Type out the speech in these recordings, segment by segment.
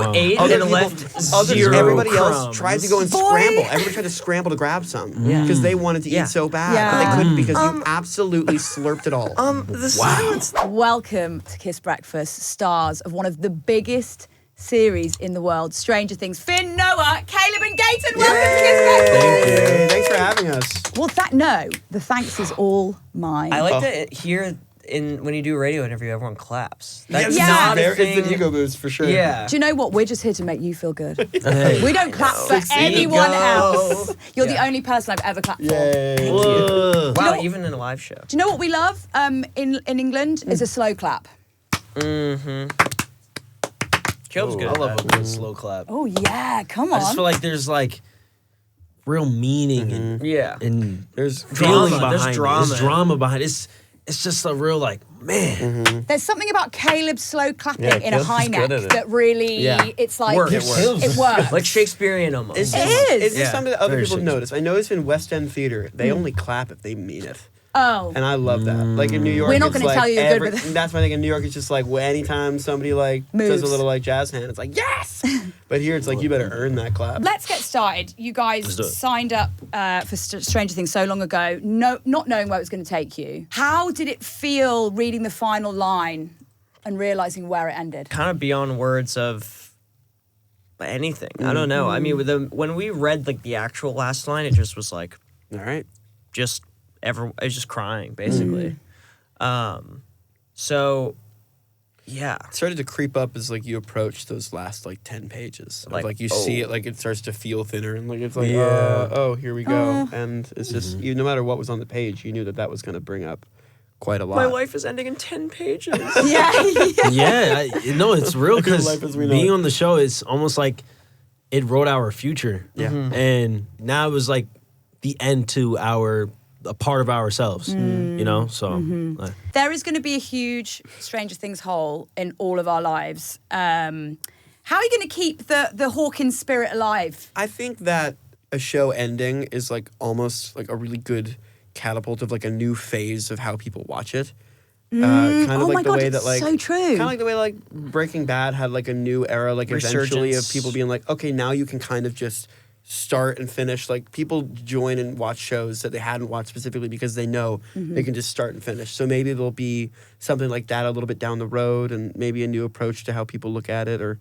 have 8 Other and people- left 0 Everybody crumbs. else tried to go and scramble. Everybody tried to scramble to grab some Yeah. because they wanted to Yeah. eat so bad, Yeah. but they couldn't because you absolutely slurped it all. The silence. Welcome to Kiss Breakfast, stars of one of the biggest series in the world, Stranger Things. Finn, Noah, Caleb, and Gaten. Welcome to Kiss Breakfast. Yay! Thanks for having us. Well, the thanks is all mine. I like to hear when you do a radio interview, everyone claps. That's Yeah. not a It's thing. an ego boost for sure. Yeah. Do you know what? We're just here to make you feel good. Hey. We don't clap for anyone else. You're the only person I've ever clapped for. Yay. Whoa. Wow, know- even in a live show. Do you know what we love in England? Is a slow clap. Caleb's good. I at love that. a good slow clap. Oh yeah, come I on. just feel like there's like real meaning Yeah. and There's feeling Drama. There's behind drama. it. There's drama behind it. It's just a real like, man. There's something about Caleb's slow clapping Yeah, in a Caleb's high good neck at it. that really, Yeah. it's like, Works. it works. Like Shakespearean almost. It's It just, is. It's just Yeah. something that other Very people Shakespeare. notice. I notice in West End theater, they only clap if they mean it. Oh. And I love that. Like in New York, We're not it's gonna like tell you you're good with it. That's my thing. In New York, it's just like anytime somebody like Moves. does a little like jazz hand, it's like yes. But here, it's like you better earn that clap. Let's get started. You guys Let's do it. signed up for Stranger Things so long ago, not knowing where it was going to take you. How did it feel reading the final line and realizing where it ended? Kind of beyond words of anything. I don't know. I mean, when we read like the actual last line, it just was like, All right. I was just crying basically. So, yeah. It started to creep up as like you approach those last like 10 pages. Like, You see it, like it starts to feel thinner, and like it's like Yeah. oh, here we go. And it's just you. No matter what was on the page, you knew that was going to bring up quite a lot. My life is ending in 10 pages. Yeah. Yeah, no, it's real because life as we know being it. on the show is almost like it wrote our future. Yeah. And now it was like the end to a part of ourselves, you know? So, like, There is going to be a huge Stranger Things hole in all of our lives. How are you going to keep the Hawkins spirit alive? I think that a show ending is like almost like a really good catapult of like a new phase of how people watch it. Kind of oh like my the God, way it's that like so true. Kind of like the way like Breaking Bad had like a new era, like eventually of Resurgence. people being like, okay, now you can kind of just start and finish. Like people join and watch shows that they hadn't watched specifically because they know they can just start and finish. So maybe there'll be something like that a little bit down the road, and maybe a new approach to how people look at it, or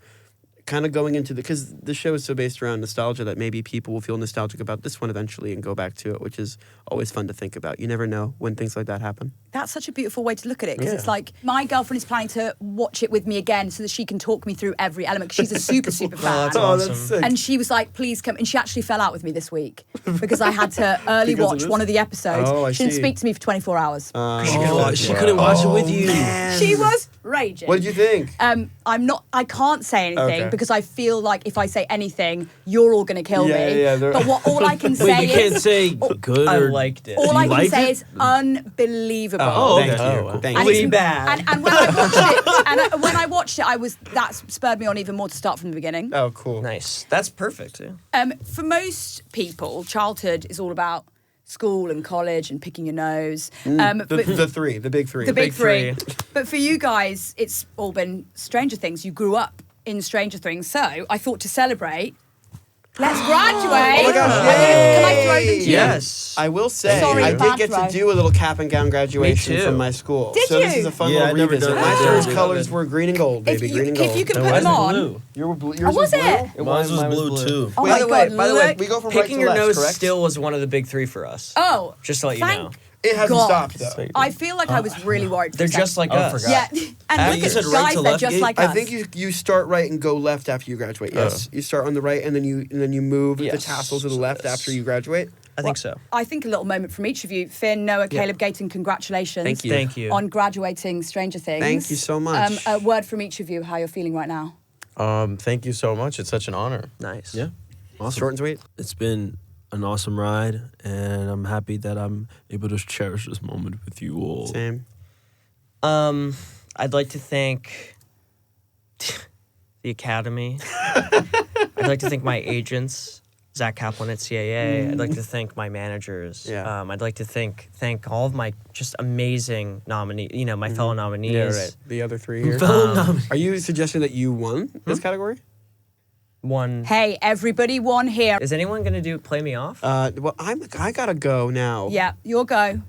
kind of going into because the show is so based around nostalgia that maybe people will feel nostalgic about this one eventually and go back to it, which is always fun to think about. You never know when things like that happen. That's such a beautiful way to look at it, because Yeah. it's like my girlfriend is planning to watch it with me again so that she can talk me through every element, because she's a super fan. that's awesome. sick. And she was like, please come. And she actually fell out with me this week because I had to early Because of watch this? one of the episodes. Oh, I she didn't see. speak to me for 24 hours. she couldn't watch it with you. She was raging. What did you think? I can't say anything Okay. because I feel like if I say anything, you're all going to kill Yeah, me. yeah, they're- But all I can say Wait, you can't is... say good I or... liked it. All You I can liked say it? is unbelievable. Oh, thank okay. you. Oh, wow. Thank And you. Pretty it's- bad. And when I watched it, when I watched it, that spurred me on even more to start from the beginning. Oh, cool. Nice. That's perfect. Yeah. For most people, childhood is all about school and college and picking your nose. The big three. the big big three. three. But for you guys, it's all been Stranger Things. You grew up in Stranger Things. So I thought to celebrate, let's graduate. Oh my gosh, Can I throw them to you? Yes. I will say, Sorry, I did bad get throw. to do a little cap and gown graduation Me too. from my school. Did so this you? is a fun Yeah, little I never revisit. done Last that. year's Yeah. colors were green and gold, If baby. you, Green and if gold. you can No, put mine's them on. blue. Yours Oh, was it? Mine was blue too. Oh By my the way, God, we go from Picking right your to left, nose correct? still was one of the big three for us. Oh. Just to let you thank know. It hasn't God. stopped though. I feel like I was really worried for They're a second. just like Oh, I us. forgot. Yeah. And You look said at right guys, to they're left just gate? like I us. think you start right and go left after you graduate. Yes, you start on the right and then you move the Yes. tassels to the left after you graduate. I think so. I think a little moment from each of you. Finn, Noah, Caleb, Gaten, congratulations. Thank you. Thank you. On graduating Stranger Things. Thank you so much. A word from each of you, how you're feeling right now. Thank you so much. It's such an honor. Nice. Yeah. Awesome. Short and sweet. It's been an awesome ride, and I'm happy that I'm able to cherish this moment with you all. Same. I'd like to thank the Academy. I'd like to thank my agents, Zach Kaplan at CAA. I'd like to thank my managers. Yeah. I'd like to thank all of my just amazing nominees, my fellow nominees. Yeah, right. The other three here. Fellow nominee. Are you suggesting that you won this category? One. Hey, everybody, one here. Is anyone gonna play me off? Well, I gotta go now. Yeah, your go.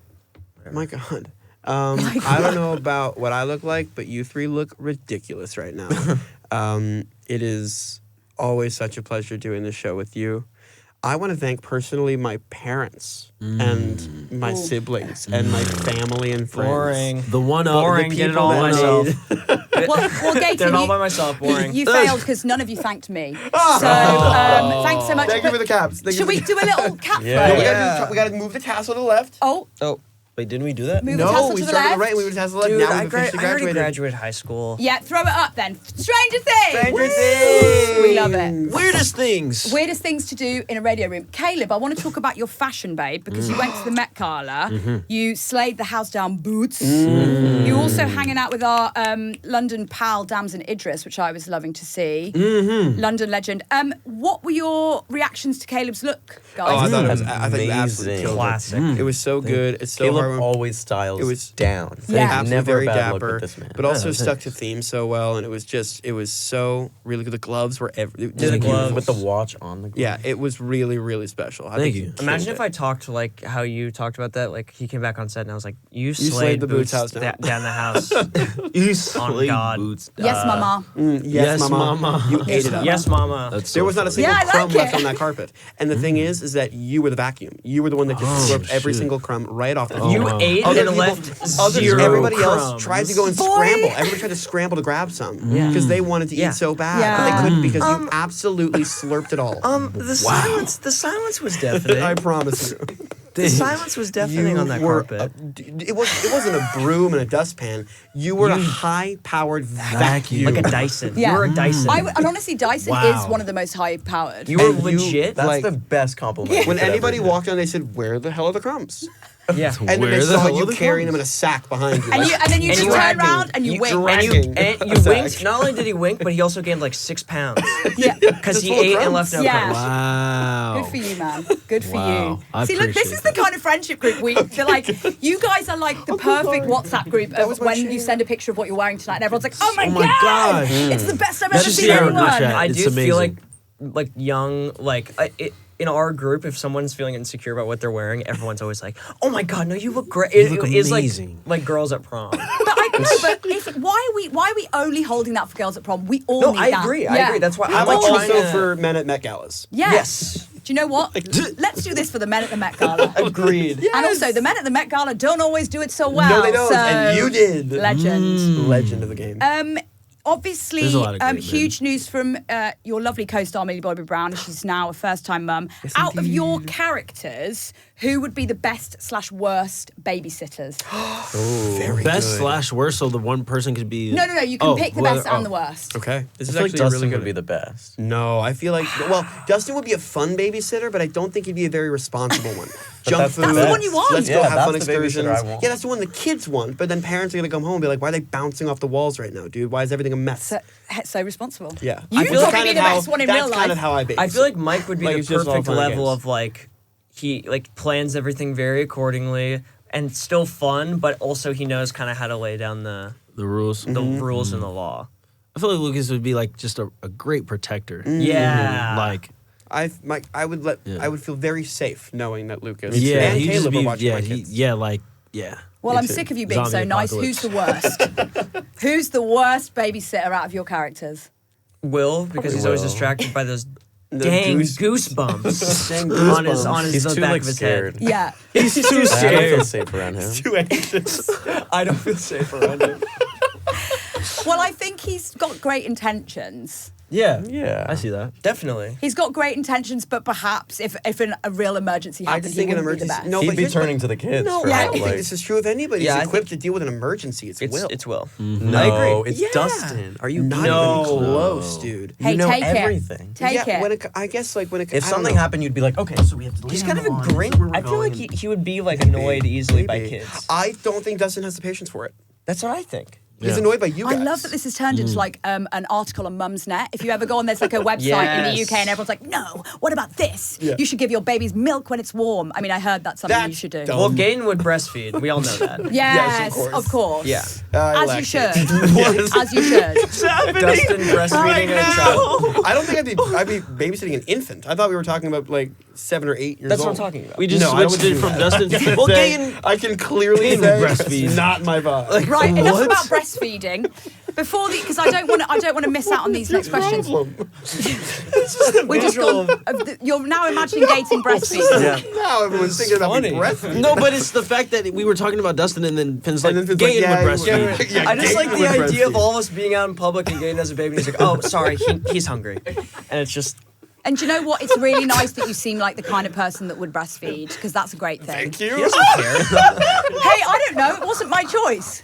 My God. I don't know about what I look like, but you three look ridiculous right now. It is always such a pleasure doing this show with you. I want to thank personally my parents and my siblings and my family and friends. Boring. The one up. Boring. The Did it people all that myself. made- Well, Gaten, Did it all by myself. Boring. you failed because none of you thanked me. So thanks so much. Thank you for the caps. Should we do a little cap Yeah. throw? Yeah. We gotta move the tassel to the left. Oh, Oh, Wait, didn't we do that? move the No, tassel we to the started left. right. We moved the tassel to the dude, left. Now I we've officially already graduated. graduated high school. Yeah, throw it up then. Stranger Things. Stranger Things. We love it. Weirdest things. Weirdest things to do in a radio room. Caleb, I want to talk about your fashion, babe, because you went to the Met Gala. You slayed the house down boots. You also hanging out with our London pal, Damson Idris, which I was loving to see. London legend. What were your reactions to Caleb's look, Oh, I guys? thought it was. I think it absolutely Amazing. killed it. Classic. It was so good. It's so Caleb hard. always styles It was- down. Yeah. Absolutely Never very a bad look dapper, with this man. but also Yeah, stuck thanks. to theme so well, and it was so really good. The gloves were The gloves. With the watch on the glove. Yeah, it was really really special. I Thank think you. he killed Imagine it. if I talked like how you talked about that. Like he came back on set and I was like, "You slayed slayed the Boots house down." down the house." You On God. boots. Yes, Mama. Yes, mama. You ate it up. Yes, Mama. That's There so was not a funny. single Yeah, I like crumb left it. on that carpet. And the thing is that you were the vacuum. You were the one that just slurped every shit. single crumb right off the Oh, You floor. wow. ate Other and people- left zero Everybody crumbs. else tried to go and Boy. scramble. Everybody tried to scramble to grab some Yeah. because they wanted to Yeah. eat so bad, Yeah. but they couldn't because you absolutely slurped it all. The silence was deafening. I promise you. The silence was deafening on that carpet. It wasn't a broom and a dustpan. You were a high-powered vacuum. Like a Dyson. Yeah. You were a Dyson. And honestly, Dyson Wow. is one of the most high-powered. You were And you- legit. That's Like- the best compliment. you When could ever anybody get. walked on, they said, "Where the hell are the crumbs?" Yeah. And then Where they the saw hell you are the carrying crumbs? them in a sack behind you. And then you And just you turn dragging. around and you You wink. drag- And Dragging you a winked. sack. Not only did he wink, but he also gained like 6 pounds Yeah. because Just he full of ate and crumbs. left no Yeah. crumbs. Wow. Good for you, man. Good for Wow. you. I See, look, this appreciate is the that. kind of friendship group we feel like. You guys are like the perfect WhatsApp group of was my when chair. you send a picture of what you're wearing tonight, and everyone's like, "Oh my, Oh my god, God. it's the best I've Let's ever just seen see our anyone." group chat. I It's do feel amazing. like young, in our group, if someone's feeling insecure about what they're wearing, everyone's always like, "Oh my god, no, you look great." You look It's amazing. like girls at prom. But I know, but why are we only holding that for girls at prom? We all No, need I that. agree. I Yeah. agree. That's why We I'm like all- trying Also to- for men at Met Galas. Yeah. Yes. Do you know what? Let's do this for the men at the Met Gala. Agreed. And also, the men at the Met Gala don't always do it so well. No, they don't. So And you did. Legend. Legend of the game. Obviously, There's a lot of great men. huge news from your lovely co-star Millie Bobby Brown. She's now a first-time mum. Out of your characters, who would be the best/worst babysitters? Very Best good. slash worst, so the one person could be. No. You can Oh, pick the well, best and the worst. Okay. This I is feel like actually Dustin really good. would be the best. No, I feel like Dustin would be a fun babysitter, but I don't think he'd be a very responsible one. Junk that's the food. That's the one you want. Let's Yeah, go have that's fun the excursions. babysitter I want. Yeah, that's the one the kids want. But then parents are gonna come home and be like, "Why are they bouncing off the walls right now, dude? Why is everything a mess?" So responsible. Yeah, You I feel would that's probably kind be of the how- best one in that's real kind life. of how I babysit. I feel like Mike would be Like, the it's just all perfect fun and level games. of like he like plans everything very accordingly and still fun, but also he knows kind of how to lay down the The rules. rules and the law. I feel like Lucas would be like just a great protector. Yeah. Like, I would Yeah. I would feel very safe knowing that Lucas yeah, and he'd just Caleb be, are watching yeah, my kids. yeah. Well, Me I'm too. sick of you being Zombie so nice. apocalypse. Who's the worst? Who's the worst babysitter out of your characters? Will, because he's always Will. distracted by those The dang goose- goosebumps Dang on goosebumps. his He's the too back like of his scared. head. Yeah. He's too I don't feel scared. safe around him. Too anxious. I don't feel safe around him. Well, I think he's got great intentions. Yeah, Yeah. I see that. Definitely. He's got great intentions, but perhaps if a real emergency I happened, just he think an wouldn't be the emergency. best. No, He'd but be here's- turning to the kids No, for I help. don't think Like, this is true of anybody. Yeah, I He's equipped to deal with an emergency. It's Will. It's Will. no, I agree. it's Yeah. Dustin. Are you Not No. even close, dude. Hey, you know take everything. it. Take yeah, it. when I guess like when it, If I don't something know. happened, you'd be like, okay, so we have to. He's lay kind on of the a lawn. This grin. is where we're I feel like going. he would be like annoyed easily by Maybe. kids. I don't think Dustin has the patience for it. That's what I think. He's Yeah. annoyed by you guys. I love that this has turned into like an article on Mumsnet. If you ever go on, there's like a website in the Yes. UK and everyone's like, no, what about this? Yeah. You should give your babies milk when it's warm. I mean, I heard that's something you That's should do. dumb. Well, Gaten would breastfeed. We all know that. Yes, Yes, of of course. Yeah. As you should. As you should. Dustin breastfeeding a child. I don't think I'd be babysitting an infant. I thought we were talking about like 7 or 8 years That's old. what I'm talking about. We just No, I switched don't it do from that. Dustin. Well, Gaten. I can clearly Gaten say breastfeeds. it's not my vibe. Right, enough What? about breastfeeding. Before the, because I don't want to miss out on these next questions. We just gone, you're now imagining Gaten breastfeeding. Yeah. Now everyone's thinking about me funny. breastfeeding. No, but it's the fact that we were talking about Dustin and then Finn's like, And then Finn's Gaten like, would yeah, breastfeed. yeah, I just like Gaten the would idea of breastfeed. all of us being out in public and Gaten as a baby and he's like, oh, sorry, he's hungry. And it's just, And do you know what? It's really nice that you seem like the kind of person that would breastfeed, because that's a great thing. Thank you. he doesn't care. Hey, I don't know. It wasn't my choice.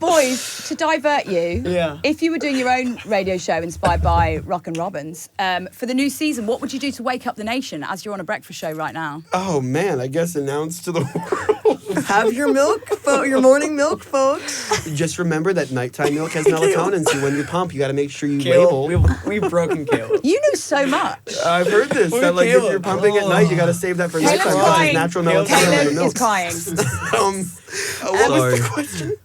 Boys, to divert you, Yeah. if you were doing your own radio show inspired by Rock and Robbins, for the new season, what would you do to wake up the nation as you're on a breakfast show right now? Oh man, I guess announce to the world. Have your milk, your morning milk, folks. Just remember that nighttime milk has melatonin, so when you pump, you got to make sure you Caleb, label. we've broken Caleb. You know so much. I've heard this. Look That at like if Caleb. you're pumping at night, you got to save that for Caleb's nighttime because crying. there's natural melatonin in Caleb the is milk. crying. What was Sorry. the question?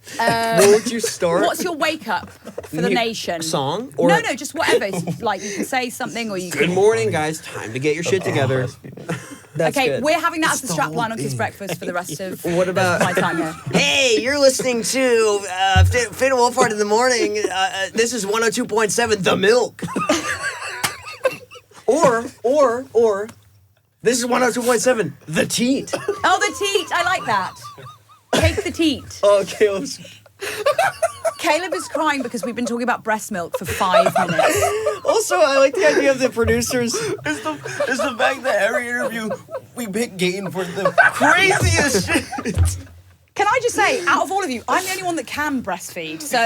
Won't you start? What's your wake up for the New nation? song? No, just whatever. Like you can say something or you Good can. morning, guys. Time to get your shit together. That's Okay, good. we're having that as the the strap whole line on Kids thing. Breakfast for the rest of What about- my time here. Hey, you're listening to Finn Wolfhard in the morning. This is 102.7 The Milk. Or, this is 102.7, The Teat. Oh, the teat. I like that. Take the teat. Oh, Caleb's. Caleb is crying because we've been talking about breast milk for 5 minutes. Also, I like the idea of the producers. It's the fact that every interview we pick Gaten for the craziest shit. Can I just say, out of all of you, I'm the only one that can breastfeed. So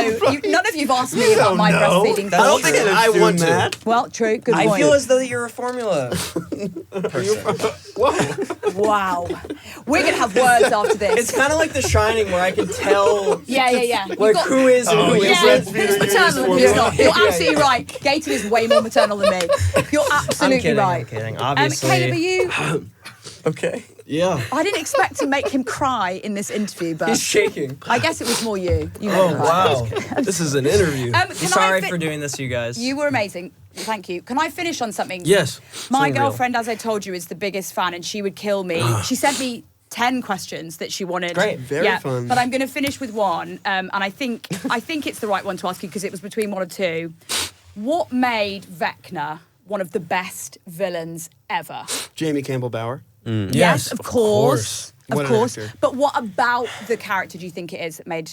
none of you've asked me about my breastfeeding. I don't thoughts. think I want to. Well, true. Good I point. feel as though you're a formula person. Wow. We're going to have words after this. It's kind of like The Shining where I can tell Yeah. like You've got- who is and who yeah. isn't. Yeah, who's maternal and who's not. You're absolutely right. Gaten is way more maternal than me. You're absolutely I'm kidding, right. I'm kidding. Obviously. Caleb, are you? Okay. Yeah. I didn't expect to make him cry in this interview, but He's shaking. I guess it was more you. You made Oh, him cry. wow. This is an interview. Can I'm sorry I for doing this, you guys. You were amazing. Thank you. Can I finish on something? Yes. My Something real. girlfriend, as I told you, is the biggest fan, and she would kill me. She sent me 10 questions that she wanted. Great. Very fun. But I'm going to finish with one, and I think it's the right one to ask you because it was between one or two. What made Vecna one of the best villains ever? Jamie Campbell Bower. Yes, of course. Of What an course. actor. But what about the character do you think it is that made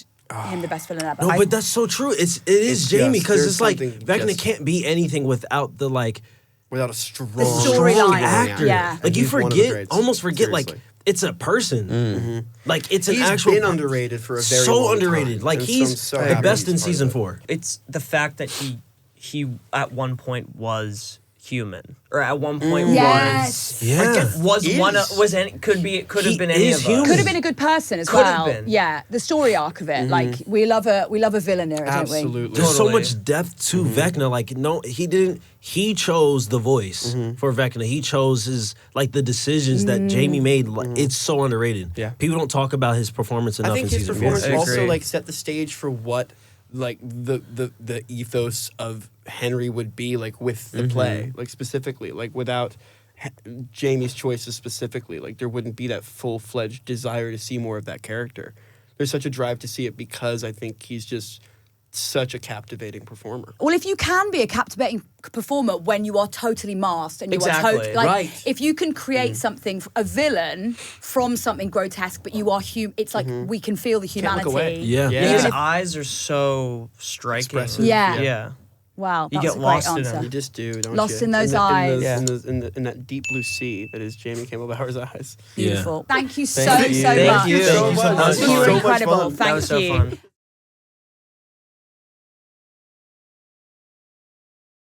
him the best villain ever? No, but that's so true. It is Jamie just- because there's it's like something Vecna just- can't be anything without the like Without a strong, storyline. strong Yeah. actor. Yeah. Like you He's one of the forget, greats. almost forget like Seriously. it's a person. Like it's an He's actual been underrated for a very so long underrated. time. Like And so he's I'm so the happy best he's in part of season it. 4. It's the fact that he at one point was human, or at one point Yes. Yeah. was Is. one of, was any, could have He been any is of human. us. Could have been a good person as Could have well. been. Yeah, the story arc of it. Like we love a villain here, don't we? Absolutely. There's so Totally. much depth to Vecna. Like, no, he didn't. He chose the voice for Vecna. He chose his like the decisions that Jamie made. Like, it's so underrated. Yeah. People don't talk about his performance enough I think in his season 4. performance I also agree. like set the stage for what like the ethos of Henry would be like with the play, like specifically, like without Jamie's choices specifically, like there wouldn't be that full-fledged desire to see more of that character. There's such a drive to see it because I think he's just such a captivating performer. Well, if you can be a captivating performer when you are totally masked and you Exactly. are totally like, Right. if you can create something, a villain from something grotesque, but you are human, it's like we can feel the Can't look humanity. away. Yeah. Yeah. His Even if- eyes are so striking. Expressive. Yeah. Yeah. Wow, You that's get a great lost in answer. him. You just do, don't Lost you? in those eyes. Yeah. In that deep blue sea that is Jamie Campbell Bower's eyes. Beautiful. Thank you so, Thank so you. much. Thank you. Thank you so much. That was You So were much incredible. fun. Thank That was so you. fun.